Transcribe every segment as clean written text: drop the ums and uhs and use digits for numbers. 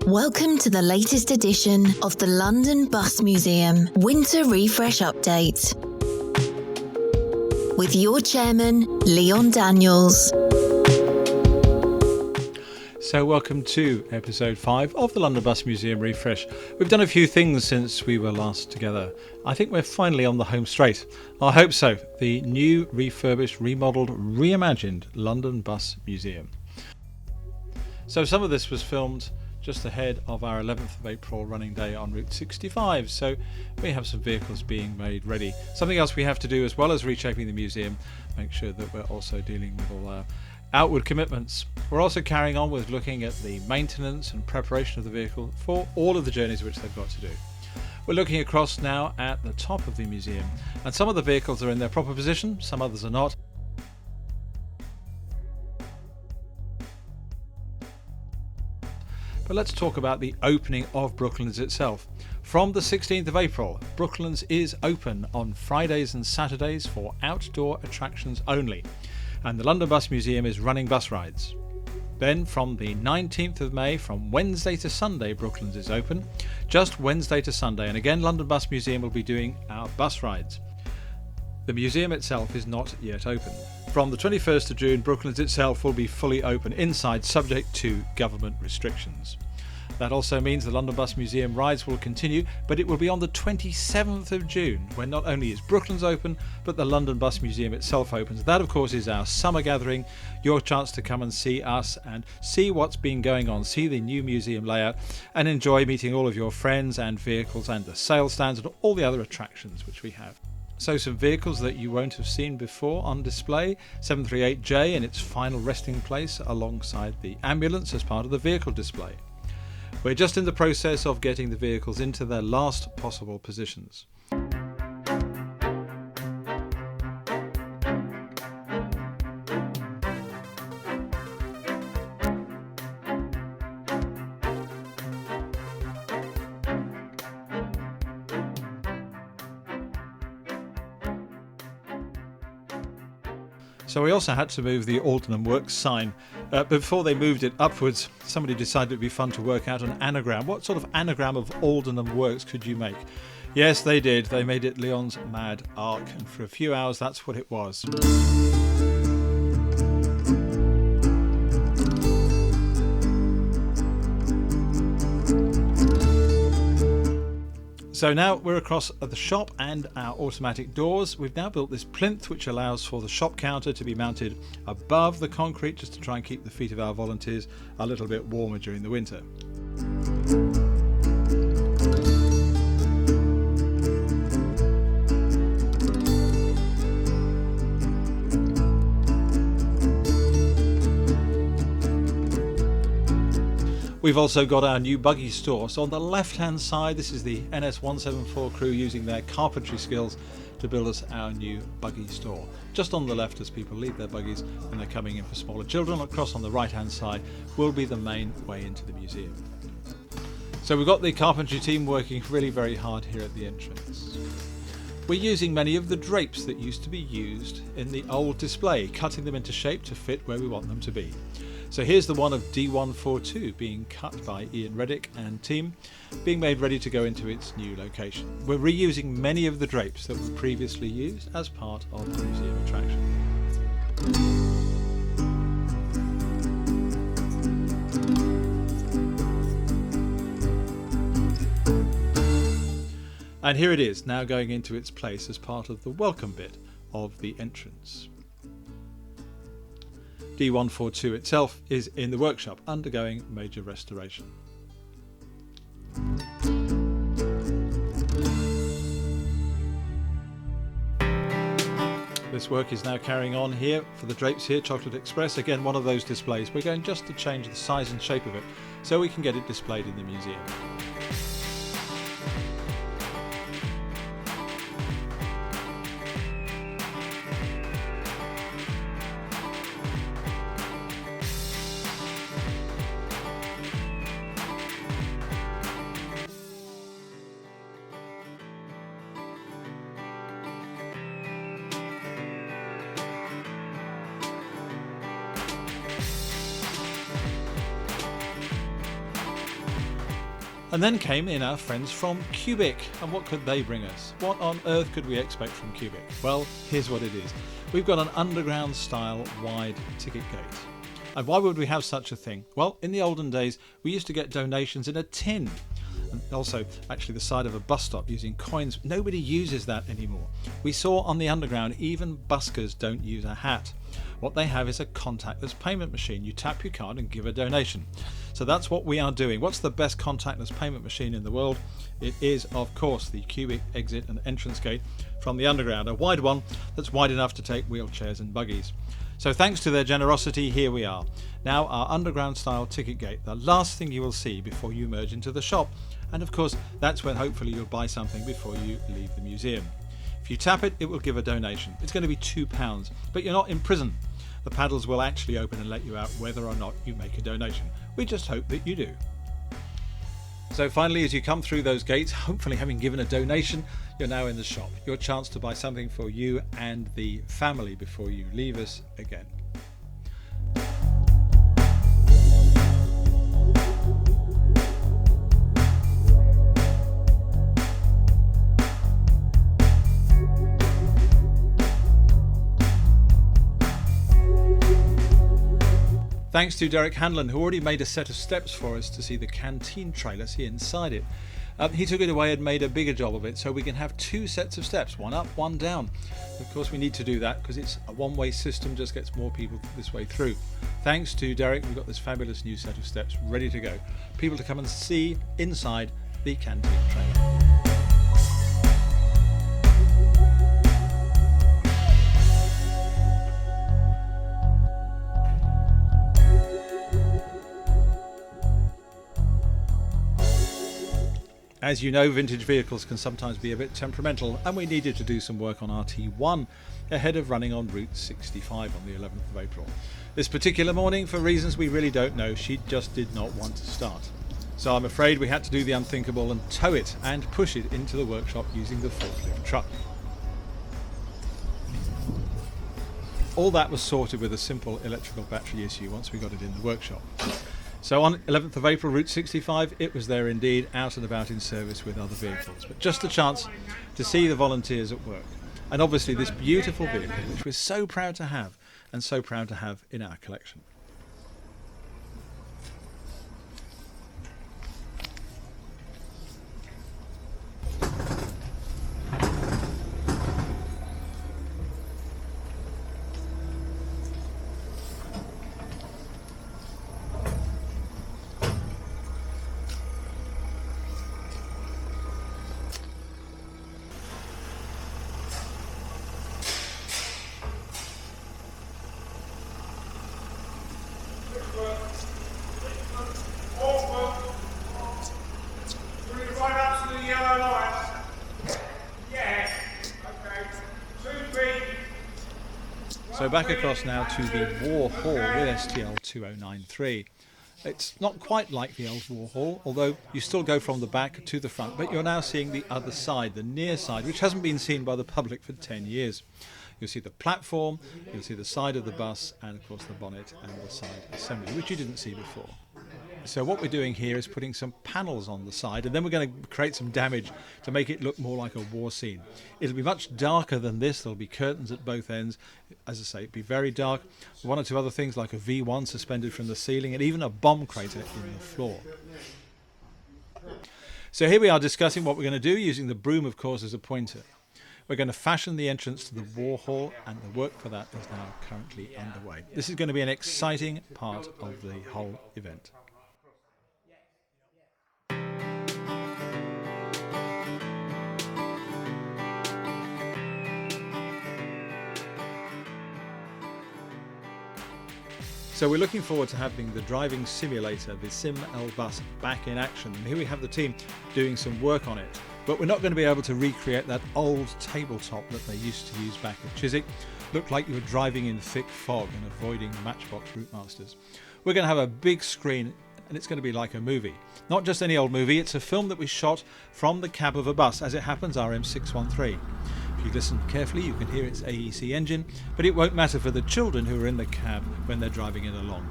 Welcome to the latest edition of the London Bus Museum Winter Refresh Update with your chairman, Leon Daniels. So welcome to episode 5 of the London Bus Museum Refresh. We've done a few things since we were last together. I think we're finally on the home straight. I hope so. The new, refurbished, remodelled, reimagined London Bus Museum. So some of this was filmed just ahead of our 11th of April running day on Route 65. So we have some vehicles being made ready. Something else we have to do, as well as reshaping the museum, make sure that we're also dealing with all our outward commitments. We're also carrying on with looking at the maintenance and preparation of the vehicle for all of the journeys which they've got to do. We're looking across now at the top of the museum, and some of the vehicles are in their proper position, some others are not. But let's talk about the opening of Brooklands itself. From the 16th of April, Brooklands is open on Fridays and Saturdays for outdoor attractions only, and the London Bus Museum is running bus rides. Then from the 19th of May, from Wednesday to Sunday, Brooklands is open, just Wednesday to Sunday, and again London Bus Museum will be doing our bus rides. The museum itself is not yet open. From the 21st of June, Brooklands itself will be fully open inside, subject to government restrictions. That also means the London Bus Museum rides will continue, but it will be on the 27th of June, when not only is Brooklands open, but the London Bus Museum itself opens. That, of course, is our summer gathering, your chance to come and see us and see what's been going on, see the new museum layout, and enjoy meeting all of your friends and vehicles and the sales stands and all the other attractions which we have. So some vehicles that you won't have seen before on display. 738J in its final resting place alongside the ambulance as part of the vehicle display. We're just in the process of getting the vehicles into their last possible positions. So we also had to move the Aldenham Works sign. Before they moved it upwards, somebody decided it'd be fun to work out an anagram. What sort of anagram of Aldenham Works could you make? Yes, they did. They made it Leon's Mad Arc, and for a few hours that's what it was. So now we're across at the shop and our automatic doors. We've now built this plinth which allows for the shop counter to be mounted above the concrete, just to try and keep the feet of our volunteers a little bit warmer during the winter. We've also got our new buggy store. So on the left hand side, this is the NS174 crew using their carpentry skills to build us our new buggy store. Just on the left, as people leave their buggies and they're coming in for smaller children. Across on the right hand side will be the main way into the museum. So we've got the carpentry team working really very hard here at the entrance. We're using many of the drapes that used to be used in the old display, cutting them into shape to fit where we want them to be. So here's the one of D142 being cut by Ian Reddick and team, being made ready to go into its new location. We're reusing many of the drapes that were previously used as part of the museum attraction. And here it is, now going into its place as part of the welcome bit of the entrance. D142 itself is in the workshop undergoing major restoration. This work is now carrying on here for the drapes here, Chocolate Express, again one of those displays. We're going just to change the size and shape of it so we can get it displayed in the museum. And then came in our friends from Cubic. And what could they bring us? What on earth could we expect from Cubic? Well, here's what it is. We've got an underground style wide ticket gate. And why would we have such a thing? Well, in the olden days, we used to get donations in a tin. And also, actually, the side of a bus stop using coins. Nobody uses that anymore. We saw on the underground, even buskers don't use a hat. What they have is a contactless payment machine. You tap your card and give a donation. So that's what we are doing. What's the best contactless payment machine in the world? It is, of course, the Cubic exit and entrance gate from the underground, a wide one that's wide enough to take wheelchairs and buggies. So thanks to their generosity, here we are. Now our underground style ticket gate, the last thing you will see before you merge into the shop. And of course, that's when hopefully you'll buy something before you leave the museum. If you tap it, it will give a donation. It's going to be £2, but you're not in prison. The paddles will actually open and let you out whether or not you make a donation. We just hope that you do. So finally, as you come through those gates, hopefully having given a donation, you're now in the shop. Your chance to buy something for you and the family before you leave us again. Thanks to Derek Hanlon, who already made a set of steps for us to see the canteen trailer, see inside it. He took it away and made a bigger job of it so we can have 2 sets of steps, one up, one down. Of course we need to do that because it's a one-way system, just gets more people this way through. Thanks to Derek, we've got this fabulous new set of steps ready to go. People to come and see inside the canteen trailer. As you know, vintage vehicles can sometimes be a bit temperamental, and we needed to do some work on RT1 ahead of running on Route 65 on the 11th of April. This particular morning, for reasons we really don't know, she just did not want to start. So I'm afraid we had to do the unthinkable and tow it and push it into the workshop using the forklift truck. All that was sorted with a simple electrical battery issue once we got it in the workshop. So on 11th of April, Route 65, it was there indeed, out and about in service with other vehicles. But just a chance to see the volunteers at work. And obviously this beautiful vehicle, which we're so proud to have, and so proud to have in our collection. So back across now to the War Hall with STL 2093. It's not quite like the old War Hall, although you still go from the back to the front, but you're now seeing the other side, the near side, which hasn't been seen by the public for 10 years. You'll see the platform, you'll see the side of the bus, and of course the bonnet and the side assembly, which you didn't see before. So what we're doing here is putting some panels on the side, and then we're going to create some damage to make it look more like a war scene. It'll be much darker than this. There'll be curtains at both ends. As I say, it'll be very dark. 1 or 2 other things like a V1 suspended from the ceiling and even a bomb crater in the floor. So here we are discussing what we're going to do, using the broom, of course, as a pointer. We're going to fashion the entrance to the War Hall, and the work for that is now currently underway. This is going to be an exciting part of the whole event. So we're looking forward to having the driving simulator, the Sim L Bus, back in action. And here we have the team doing some work on it. But we're not going to be able to recreate that old tabletop that they used to use back at Chiswick. Looked like you were driving in thick fog and avoiding Matchbox route masters. We're going to have a big screen, and it's going to be like a movie. Not just any old movie, it's a film that we shot from the cab of a bus. As it happens, RM613. If you listen carefully, you can hear its AEC engine, but it won't matter for the children who are in the cab when they're driving it along.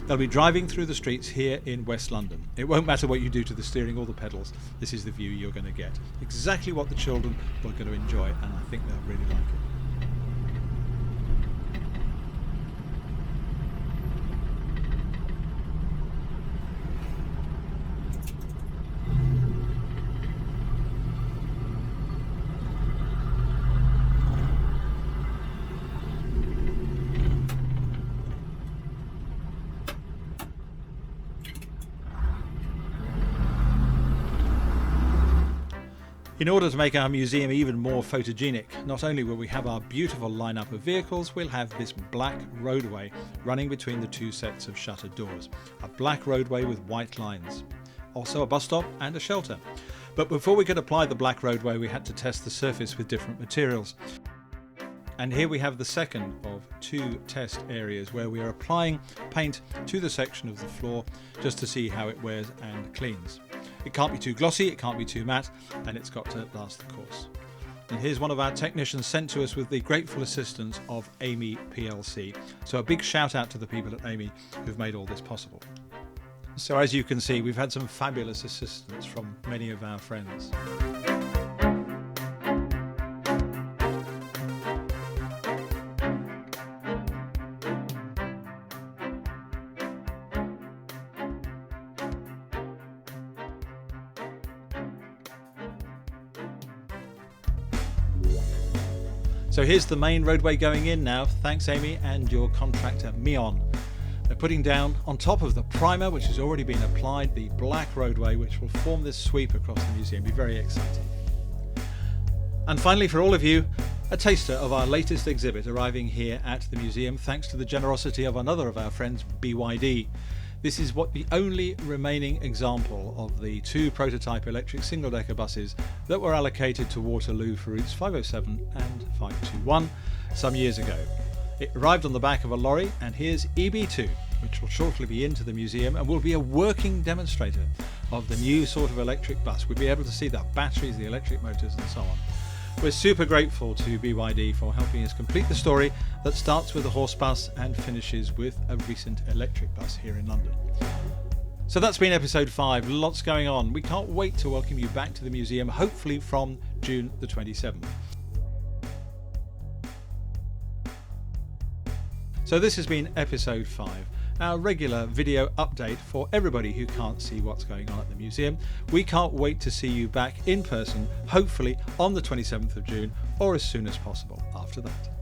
They'll be driving through the streets here in West London. It won't matter what you do to the steering or the pedals. This is the view you're going to get. Exactly what the children are going to enjoy, and I think they'll really like it. In order to make our museum even more photogenic, not only will we have our beautiful lineup of vehicles, we'll have this black roadway running between the two sets of shuttered doors. A black roadway with white lines. Also a bus stop and a shelter. But before we could apply the black roadway, we had to test the surface with different materials. And here we have the second of two test areas where we are applying paint to the section of the floor just to see how it wears and cleans. It can't be too glossy, it can't be too matte, and it's got to last the course. And here's one of our technicians sent to us with the grateful assistance of Amy PLC. So a big shout out to the people at Amy who've made all this possible. So as you can see, we've had some fabulous assistance from many of our friends. So here's the main roadway going in now. Thanks Amy and your contractor Mion. They're putting down on top of the primer, which has already been applied, the black roadway which will form this sweep across the museum. Be very exciting. And finally, for all of you, a taster of our latest exhibit arriving here at the museum thanks to the generosity of another of our friends, BYD. This is what the only remaining example of the two prototype electric single-decker buses that were allocated to Waterloo for routes 507 and 521 some years ago. It arrived on the back of a lorry, and here's EB2, which will shortly be into the museum and will be a working demonstrator of the new sort of electric bus. We'll be able to see the batteries, the electric motors and so on. We're super grateful to BYD for helping us complete the story that starts with a horse bus and finishes with a recent electric bus here in London. So that's been episode 5, lots going on. We can't wait to welcome you back to the museum, hopefully from June the 27th. So this has been episode 5, our regular video update for everybody who can't see what's going on at the museum. We can't wait to see you back in person, hopefully on the 27th of June or as soon as possible after that.